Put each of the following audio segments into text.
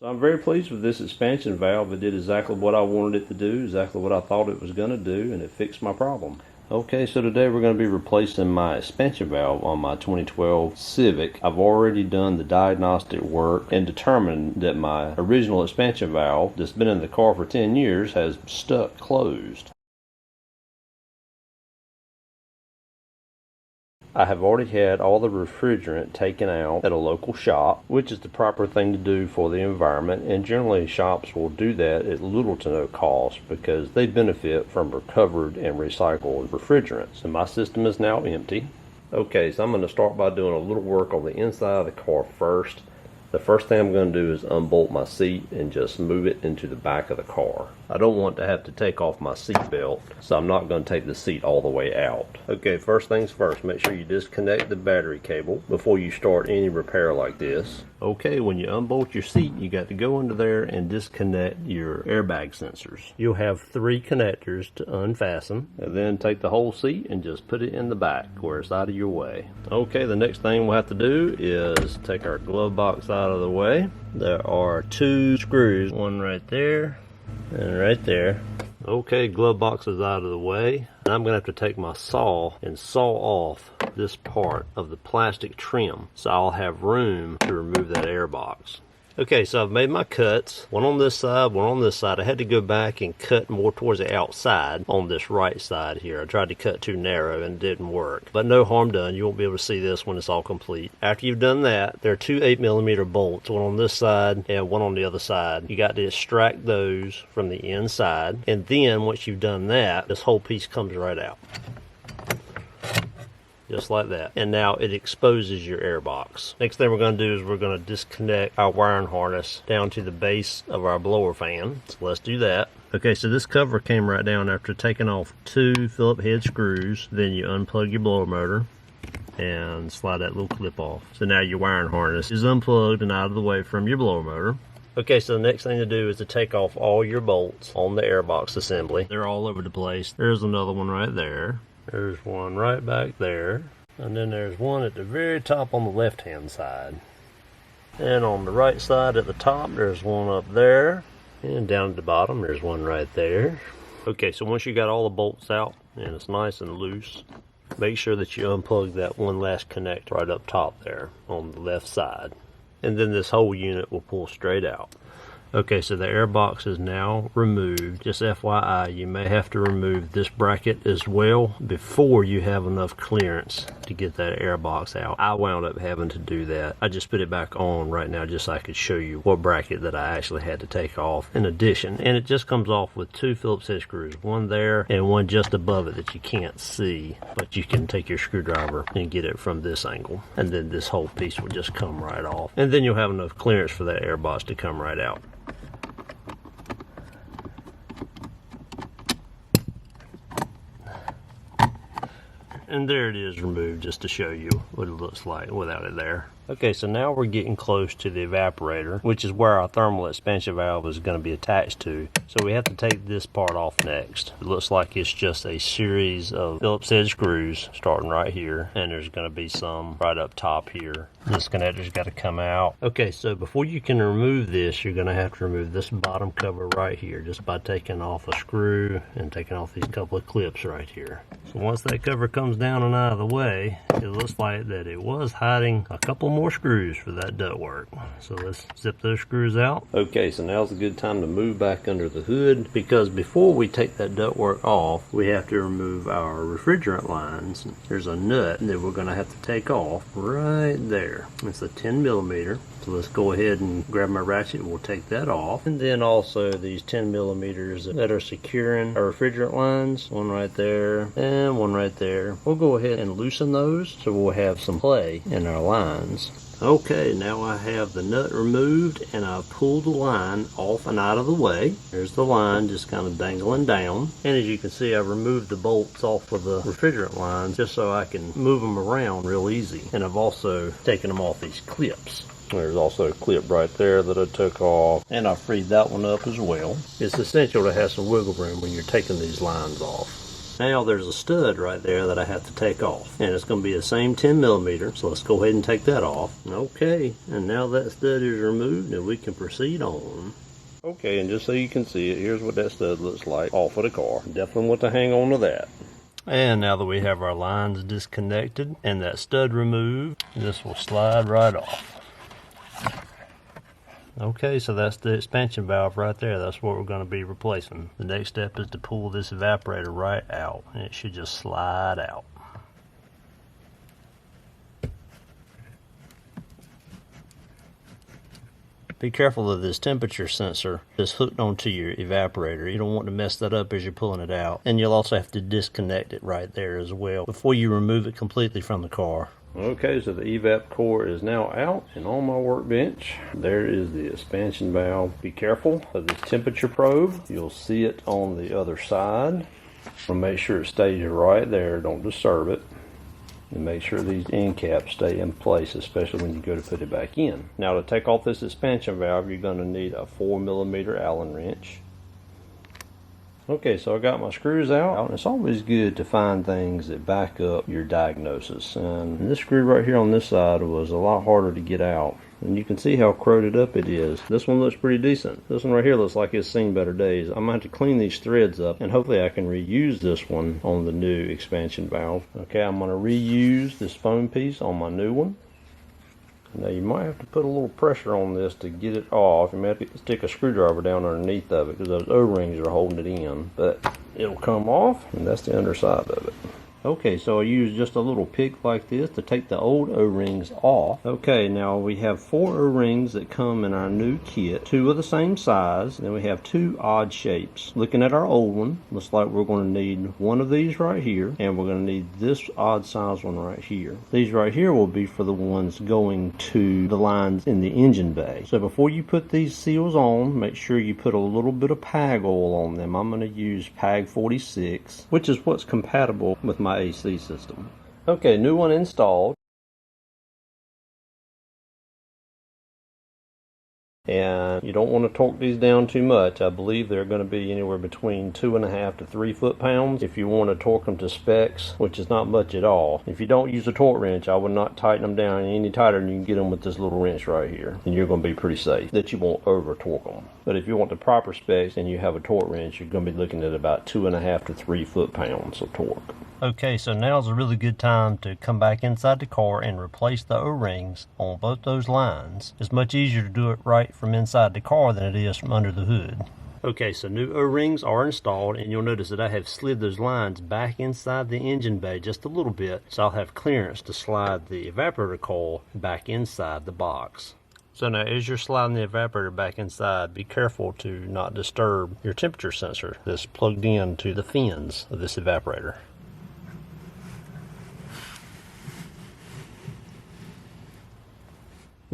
So I'm very pleased with this expansion valve. It did exactly what I wanted it to do, exactly what I thought it was going to do, and it fixed my problem. Okay, so today we're going to be replacing my expansion valve on my 2012 Civic. I've already done the diagnostic work and determined that my original expansion valve that's been in the car for 10 years has stuck closed. I have already had all the refrigerant taken out at a local shop, which is the proper thing to do for the environment, and generally shops will do that at little to no cost because they benefit from recovered and recycled refrigerants. And my system is now empty. Okay, so I'm going to start by doing a little work on the inside of the car first. The first thing I'm going to do is unbolt my seat and just move it into the back of the car. I don't want to have to take off my seat belt, so I'm not going to take the seat all the way out. Okay, first things first, make sure you disconnect the battery cable before you start any repair like this. Okay, when you unbolt your seat, you got to go under there and disconnect your airbag sensors. You'll have 3 connectors to unfasten, and then take the whole seat and just put it in the back where it's out of your way. Okay, the next thing we'll have to do is take our glove box out of the way. There are 2 screws, one right there and right there. Okay, glove box is out of the way. And I'm going to have to take my saw and saw off this part of the plastic trim so I'll have room to remove that air box. Okay, so I've made my cuts, one on this side, one on this side. I had to go back and cut more towards the outside on this right side here. I tried to cut too narrow and it didn't work, but no harm done. You won't be able to see this when it's all complete. After you've done that, there are 2 8mm bolts, one on this side and one on the other side. You got to extract those from the inside, and then once you've done that, this whole piece comes right out. Just like that. And now it exposes your air box. Next thing we're going to do is we're going to disconnect our wiring harness down to the base of our blower fan. So let's do that. Okay, so this cover came right down after taking off 2 Phillips head screws. Then you unplug your blower motor and slide that little clip off. So now your wiring harness is unplugged and out of the way from your blower motor. Okay, so the next thing to do is to take off all your bolts on the airbox assembly. They're all over the place. There's another one right there. There's one right back there. And then there's one at the very top on the left-hand side. And on the right side at the top, there's one up there. And down at the bottom, there's one right there. Okay, so once you got all the bolts out and it's nice and loose, make sure that you unplug that one last connector right up top there on the left side. And then this whole unit will pull straight out. Okay, so the air box is now removed. Just FYI, you may have to remove this bracket as well before you have enough clearance to get that air box out. I wound up having to do that. I just put it back on right now just so I could show you what bracket that I actually had to take off in addition. And it just comes off with 2 Phillips head screws, one there and one just above it that you can't see, but you can take your screwdriver and get it from this angle. And then this whole piece will just come right off. And then you'll have enough clearance for that air box to come right out. And there it is removed, just to show you what it looks like without it there. Okay, so now we're getting close to the evaporator, which is where our thermal expansion valve is going to be attached to. So we have to take this part off next. It looks like it's just a series of Phillips head screws starting right here, and there's going to be some right up top here. This connector's got to come out. Okay, so before you can remove this, you're going to have to remove this bottom cover right here just by taking off a screw and taking off these couple of clips right here. So once that cover comes down and out of the way, it looks like that it was hiding a couple more screws for that ductwork. So let's zip those screws out. Okay, so now's a good time to move back under the hood, because before we take that ductwork off, we have to remove our refrigerant lines. There's a nut that we're going to have to take off right there. It's a 10mm. So let's go ahead and grab my ratchet. We'll take that off. And then also these 10mm that are securing our refrigerant lines. One right there and one right there. We'll go ahead and loosen those so we'll have some play in our lines. Okay, now I have the nut removed and I've pulled the line off and out of the way. There's the line just kind of dangling down. And as you can see, I've removed the bolts off of the refrigerant lines just so I can move them around real easy. And I've also taken them off these clips. There's also a clip right there that I took off, and I freed that one up as well. It's essential to have some wiggle room when you're taking these lines off. Now there's a stud right there that I have to take off, and it's going to be the same 10mm, so let's go ahead and take that off. Okay, and now that stud is removed and we can proceed on. Okay, and just so you can see it, here's what that stud looks like off of the car. Definitely want to hang on to that. And now that we have our lines disconnected and that stud removed, this will slide right off. Okay, so that's the expansion valve right there. That's what we're going to be replacing. The next step is to pull this evaporator right out, and it should just slide out. Be careful of this temperature sensor that's hooked onto your evaporator. You don't want to mess that up as you're pulling it out. And you'll also have to disconnect it right there as well before you remove it completely from the car. Okay, so the evap core is now out and on my workbench. There is the expansion valve. Be careful of this temperature probe. You'll see it on the other side. So make sure it stays right there. Don't disturb it. And make sure these end caps stay in place, especially when you go to put it back in. Now to take off this expansion valve, you're going to need a 4mm Allen wrench. Okay, so I got my screws out. It's always good to find things that back up your diagnosis. And this screw right here on this side was a lot harder to get out. And you can see how corroded up it is. This one looks pretty decent. This one right here looks like it's seen better days. I'm going to have to clean these threads up, and hopefully I can reuse this one on the new expansion valve. Okay, I'm going to reuse this foam piece on my new one. Now you might have to put a little pressure on this to get it off. You might have to stick a screwdriver down underneath of it because those O-rings are holding it in. But it'll come off, and that's the underside of it. Okay, so I use just a little pick like this to take the old O-rings off. Okay, now we have 4 O-rings that come in our new kit. 2 are the same size, and then we have 2 odd shapes. Looking at our old one, looks like we're going to need one of these right here, and we're going to need this odd size one right here. These right here will be for the ones going to the lines in the engine bay. So before you put these seals on, make sure you put a little bit of PAG oil on them. I'm going to use PAG 46, which is what's compatible with my AC system. Okay, new one installed. And you don't want to torque these down too much. I believe they're going to be anywhere between 2.5 to 3 foot-pounds if you want to torque them to specs, which is not much at all. If you don't use a torque wrench, I would not tighten them down any tighter than you can get them with this little wrench right here. And you're going to be pretty safe that you won't over torque them. But if you want the proper specs and you have a torque wrench, you're going to be looking at about 2.5 to 3 foot-pounds of torque. Okay, so now's a really good time to come back inside the car and replace the O-rings on both those lines. It's much easier to do it right from inside the car than it is from under the hood. Okay, so new O-rings are installed, and you'll notice that I have slid those lines back inside the engine bay just a little bit, so I'll have clearance to slide the evaporator coil back inside the box. So now as you're sliding the evaporator back inside, be careful to not disturb your temperature sensor that's plugged in to the fins of this evaporator.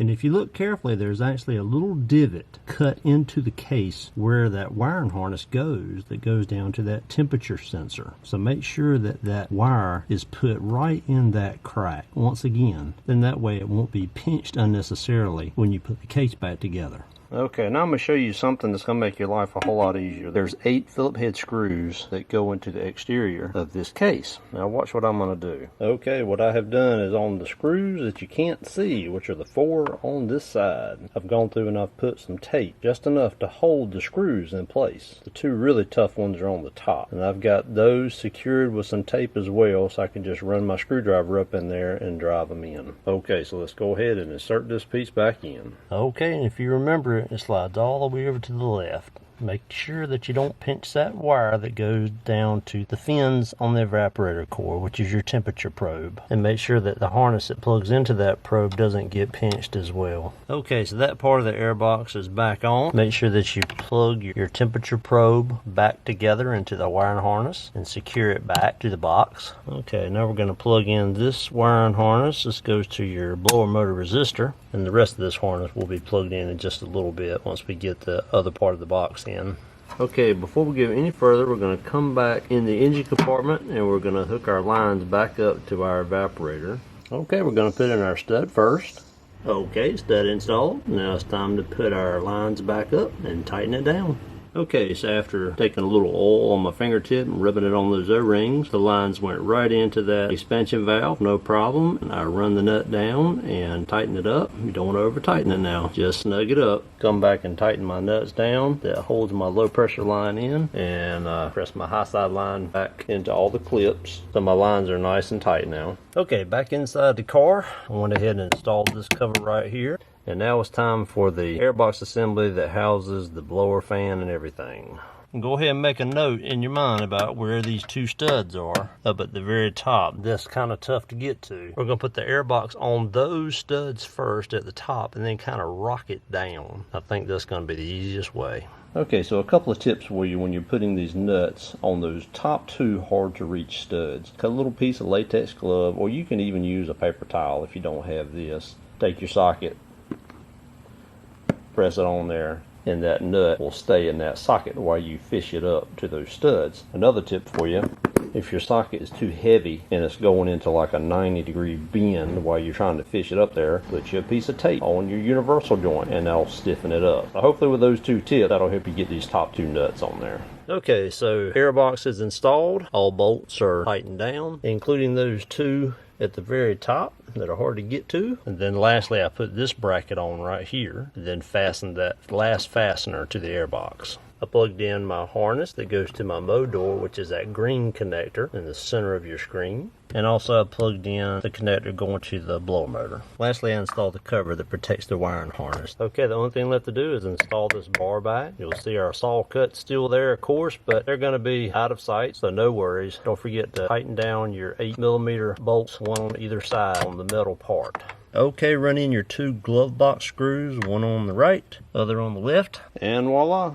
And if you look carefully, there's actually a little divot cut into the case where that wiring harness goes that goes down to that temperature sensor. So make sure that that wire is put right in that crack once again. Then that way it won't be pinched unnecessarily when you put the case back together. Okay, now I'm going to show you something that's going to make your life a whole lot easier. There's 8 Phillips head screws that go into the exterior of this case. Now watch what I'm going to do. Okay, what I have done is on the screws that you can't see, which are the 4 on this side, I've gone through and I've put some tape, just enough to hold the screws in place. The 2 really tough ones are on the top. And I've got those secured with some tape as well, so I can just run my screwdriver up in there and drive them in. Okay, so let's go ahead and insert this piece back in. Okay, and if you remember, it slides all the way over to the left. Make sure that you don't pinch that wire that goes down to the fins on the evaporator core, which is your temperature probe. And make sure that the harness that plugs into that probe doesn't get pinched as well. Okay, so that part of the air box is back on. Make sure that you plug your temperature probe back together into the wiring harness and secure it back to the box. Okay, now we're going to plug in this wiring harness. This goes to your blower motor resistor, and the rest of this harness will be plugged in just a little bit once we get the other part of the box in. Okay, before we go any further, we're going to come back in the engine compartment and we're going to hook our lines back up to our evaporator. Okay, we're going to put in our stud first. Okay, stud installed. Now it's time to put our lines back up and tighten it down. Okay, so after taking a little oil on my fingertip and rubbing it on those O-rings, the lines went right into that expansion valve, no problem. And I run the nut down and tighten it up. You don't want to over tighten it now, just snug it up. Come back and tighten my nuts down that holds my low pressure line in, and press my high side line back into all the clips so my lines are nice and tight now. Okay, back inside the car, I went ahead and installed this cover right here. And now it's time for the airbox assembly that houses the blower fan and everything. Go ahead and make a note in your mind about where these two studs are up at the very top. That's kind of tough to get to. We're going to put the airbox on those studs first at the top and then kind of rock it down. I think that's going to be the easiest way. Okay, so a couple of tips for you when you're putting these nuts on those top two hard to reach studs. Cut a little piece of latex glove, or you can even use a paper towel if you don't have this. Take your socket, press it on there, and that nut will stay in that socket while you fish it up to those studs. Another tip for you, if your socket is too heavy and it's going into like a 90-degree bend while you're trying to fish it up there, put you a piece of tape on your universal joint and that'll stiffen it up. So hopefully with those two tips, that'll help you get these top two nuts on there. Okay, so airbox is installed. All bolts are tightened down, including those two at the very top that are hard to get to. And then lastly, I put this bracket on right here and then fastened that last fastener to the airbox. I plugged in my harness that goes to my motor door, which is that green connector in the center of your screen. And also I plugged in the connector going to the blower motor. Lastly, I installed the cover that protects the wiring harness. Okay, the only thing left to do is install this bar back. You'll see our saw cuts still there, of course, but they're going to be out of sight, so no worries. Don't forget to tighten down your 8mm bolts, one on either side on the metal part. Okay, run in your two glove box screws, one on the right, other on the left, and voila.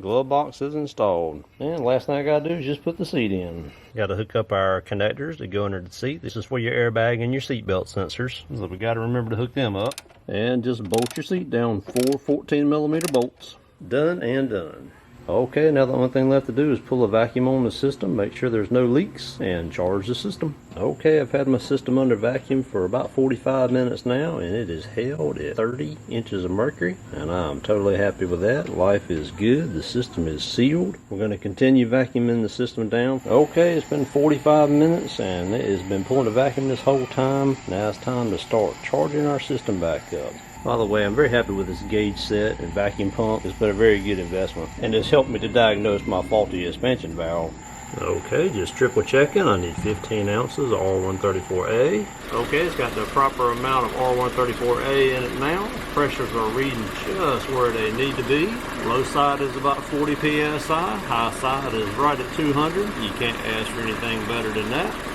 Glove box is installed. And last thing I gotta do is just put the seat in. Gotta hook up our connectors that go under the seat. This is for your airbag and your seat belt sensors. So we gotta remember to hook them up. And just bolt your seat down, 4 14mm bolts. Done and done. Okay, now the only thing left to do is pull a vacuum on the system, make sure there's no leaks, and charge the system. Okay, I've had my system under vacuum for about 45 minutes now, and it is held at 30 inches of mercury, and I'm totally happy with that. Life is good, the system is sealed. We're going to continue vacuuming the system down. Okay, it's been 45 minutes, and it has been pulling the vacuum this whole time. Now it's time to start charging our system back up. By the way, I'm very happy with this gauge set and vacuum pump. It's been a very good investment, and it's helped me to diagnose my faulty expansion valve. Okay, just triple checking. I need 15 ounces of R134A. Okay, it's got the proper amount of R134A in it now. Pressures are reading just where they need to be. Low side is about 40 PSI. High side is right at 200. You can't ask for anything better than that.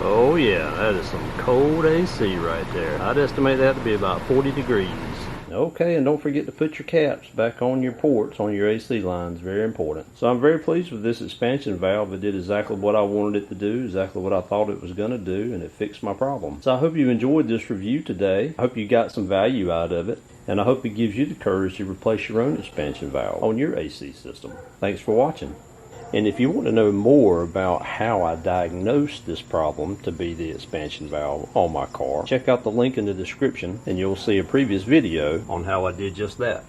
Oh yeah, that is some cold AC right there. I'd estimate that to be about 40 degrees. Okay, and don't forget to put your caps back on your ports on your AC lines. Very important. So I'm very pleased with this expansion valve. It did exactly what I wanted it to do, exactly what I thought it was going to do, and it fixed my problem. So I hope you enjoyed this review today. I hope you got some value out of it, and I hope it gives you the courage to replace your own expansion valve on your AC system. Thanks for watching. And if you want to know more about how I diagnosed this problem to be the expansion valve on my car, check out the link in the description and you'll see a previous video on how I did just that.